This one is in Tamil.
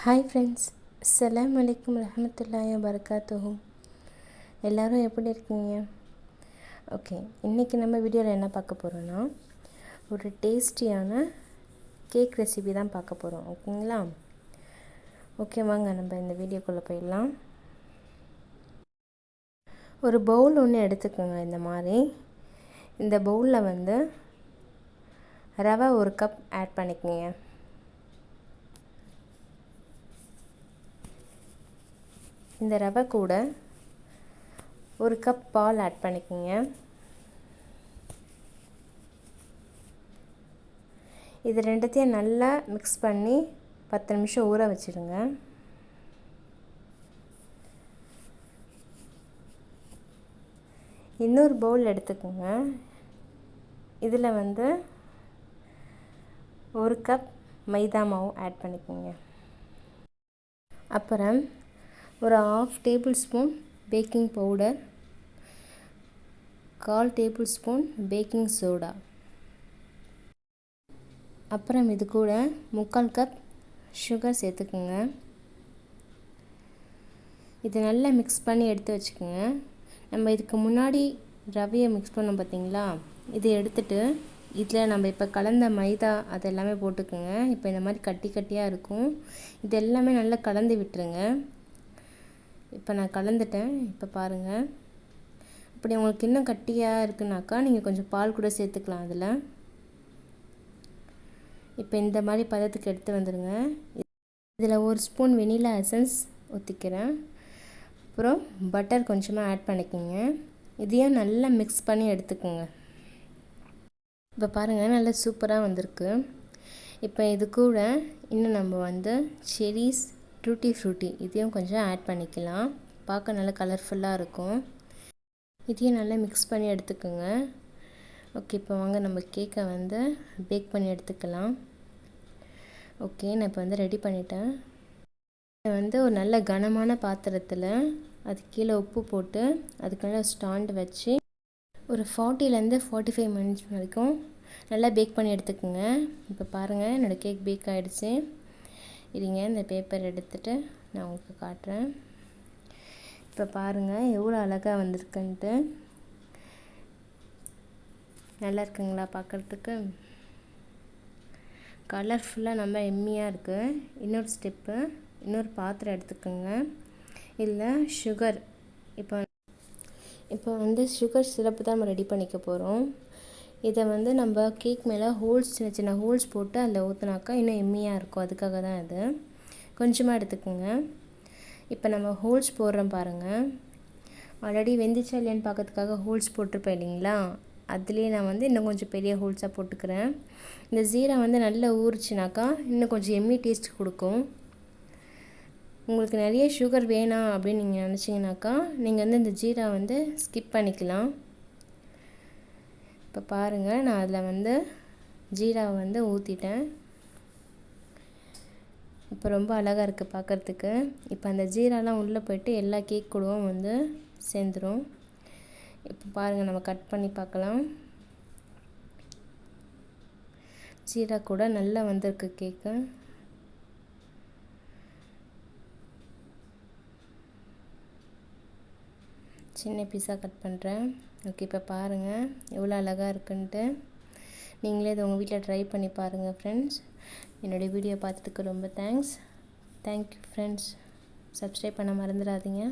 ஹாய் ஃப்ரெண்ட்ஸ், அஸ்ஸலாமு அலைக்கும் வரஹ்மத்துல்லாஹி வபரகாத்துஹு. எல்லோரும் எப்படி இருக்கீங்க? ஓகே, இன்றைக்கி நம்ம வீடியோவில் என்ன பார்க்க போகிறோன்னா, ஒரு டேஸ்டியான கேக் ரெசிபி தான் பார்க்க போகிறோம். ஓகேங்களா? ஓகே, வாங்க நம்ம இந்த வீடியோக்குள்ளே போயிடலாம். ஒரு பவுல் ஒன்று எடுத்துக்கோங்க. இந்த மாதிரி இந்த பவுலில் வந்து ரவை 1 கப் ஆட் பண்ணிக்கோங்க. இந்த ரவை கூட 1 கப் பால் ஆட் பண்ணிக்கோங்க. இது ரெண்டுத்தையும் நல்லா மிக்ஸ் பண்ணி 10 நிமிஷம் ஊற வச்சுடுங்க. இன்னொரு பவுல் எடுத்துக்கோங்க. இதில் வந்து 1 கப் மைதா மாவு ஆட் பண்ணிக்கோங்க. அப்புறம் ஒரு 1/2 table spoon baking powder, 1/4 table spoon baking soda, அப்புறம் இது கூட 3/4 கப் சுகர் சேர்த்துக்குங்க. இது நல்லா மிக்ஸ் பண்ணி எடுத்து வச்சுக்கோங்க. நம்ம இதுக்கு முன்னாடி ரவையை மிக்ஸ் பண்ணோம் பார்த்தீங்களா, இதை எடுத்துட்டு இதில் நம்ம இப்போ கலந்த மைதா அது எல்லாமே போட்டுக்கோங்க. இப்போ இந்த மாதிரி கட்டி கட்டியாக இருக்கும். இது எல்லாமே நல்லா கலந்து விட்டுருங்க. இப்போ நான் கலந்துட்டேன். இப்போ பாருங்கள், இப்படி உங்களுக்கு இன்னும் கட்டியாக இருக்குனாக்கா நீங்கள் கொஞ்சம் பால் கூட சேர்த்துக்கலாம் அதில். இப்போ இந்த மாதிரி பதத்துக்கு எடுத்து வந்துடுங்க. இதில் 1 ஸ்பூன் வெனிலா எசன்ஸ் ஊற்றிக்கிறேன். அப்புறம் பட்டர் கொஞ்சமாக ஆட் பண்ணிக்கோங்க. இதையும் நல்லா மிக்ஸ் பண்ணி எடுத்துக்கோங்க. இப்போ பாருங்கள், நல்லா சூப்பராக வந்திருக்கு. இப்போ இது கூட இன்னும் நம்ம வந்து செரீஸ், டூட்டி ஃப்ரூட்டி இதையும் கொஞ்சம் ஆட் பண்ணிக்கலாம். பார்க்க நல்லா கலர்ஃபுல்லாக இருக்கும். இதையும் நல்லா மிக்ஸ் பண்ணி எடுத்துக்கோங்க. ஓகே, இப்போ வாங்க நம்ம கேக்கை வந்து பேக் பண்ணி எடுத்துக்கலாம். ஓகே, நான் இப்போ வந்து ரெடி பண்ணிட்டேன். இதை வந்து ஒரு நல்ல கனமான பாத்திரத்தில் அது கீழே உப்பு போட்டு அதுக்கு நல்லா ஸ்டாண்ட் வச்சு ஒரு 40லேருந்து 45 மினிட்ஸ் வரைக்கும் நல்லா பேக் பண்ணி எடுத்துக்கோங்க. இப்போ பாருங்கள், என்னோடய கேக் பேக் ஆகிடுச்சு. இருங்க, இந்த பேப்பர் எடுத்துகிட்டு நான் உங்களுக்கு காட்டுறேன். இப்போ பாருங்கள் எவ்வளோ அழகாக வந்திருக்குன்ட்டு. நல்லா இருக்குங்களா பார்க்குறதுக்கு? கலர்ஃபுல்லாக நம்ம எம்மியாக இருக்குது. இன்னொரு ஸ்டெப்பு, இன்னொரு பாத்திரம் எடுத்துக்கோங்க. இதில் சுகர், இப்போ வந்து சுகர் சிரப்பு தான் நம்ம ரெடி பண்ணிக்க போகிறோம். இதை வந்து நம்ம கேக் மேலே ஹோல்ஸ், சின்ன சின்ன ஹோல்ஸ் போட்டு அதில் ஊற்றினாக்கா இன்னும் எம்மியாக இருக்கும். அதுக்காக தான் இது. கொஞ்சமாக எடுத்துக்கோங்க. இப்போ நம்ம ஹோல்ஸ் போடுறோம் பாருங்கள். ஆல்ரெடி வெந்துச்சா இல்லையான்னு பார்க்கறதுக்காக ஹோல்ஸ் போட்டிருப்பேன் இல்லைங்களா, அதுலேயே நான் வந்து இன்னும் கொஞ்சம் பெரிய ஹோல்ஸாக போட்டுக்கிறேன். இந்த ஜீரா வந்து நல்லா ஊறிச்சினாக்கா இன்னும் கொஞ்சம் எம்மி டேஸ்ட் கொடுக்கும். உங்களுக்கு நிறைய சுகர் வேணாம் அப்படின்னு நீங்கள் நினச்சிங்கனாக்கா நீங்கள் வந்து இந்த ஜீரா வந்து ஸ்கிப் பண்ணிக்கலாம். இப்போ பாருங்கள், நான் அதில் வந்து ஜீராவை வந்து ஊற்றிட்டேன். இப்போ ரொம்ப அழகாக இருக்குது பார்க்குறதுக்கு. இப்போ அந்த ஜீராலாம் உள்ளே போய்ட்டு எல்லா கேக் கூடவும் வந்து சேர்ந்துடும். இப்போ பாருங்கள், நம்ம கட் பண்ணி பார்க்கலாம். ஜீரா கூட நல்லா வந்திருக்கு கேக்கு. சின்ன பீஸாக கட் பண்ணுறேன். ஓகே, இப்போ பாருங்கள் எவ்வளோ அழகாக இருக்குன்ட்டு. நீங்களே இதை உங்கள் வீட்டில் ட்ரை பண்ணி பாருங்கள் ஃப்ரெண்ட்ஸ். என்னுடைய வீடியோ பார்த்ததுக்கு ரொம்ப தேங்க்ஸ். Thank you friends. சப்ஸ்கிரைப் பண்ண மறந்துடாதீங்க.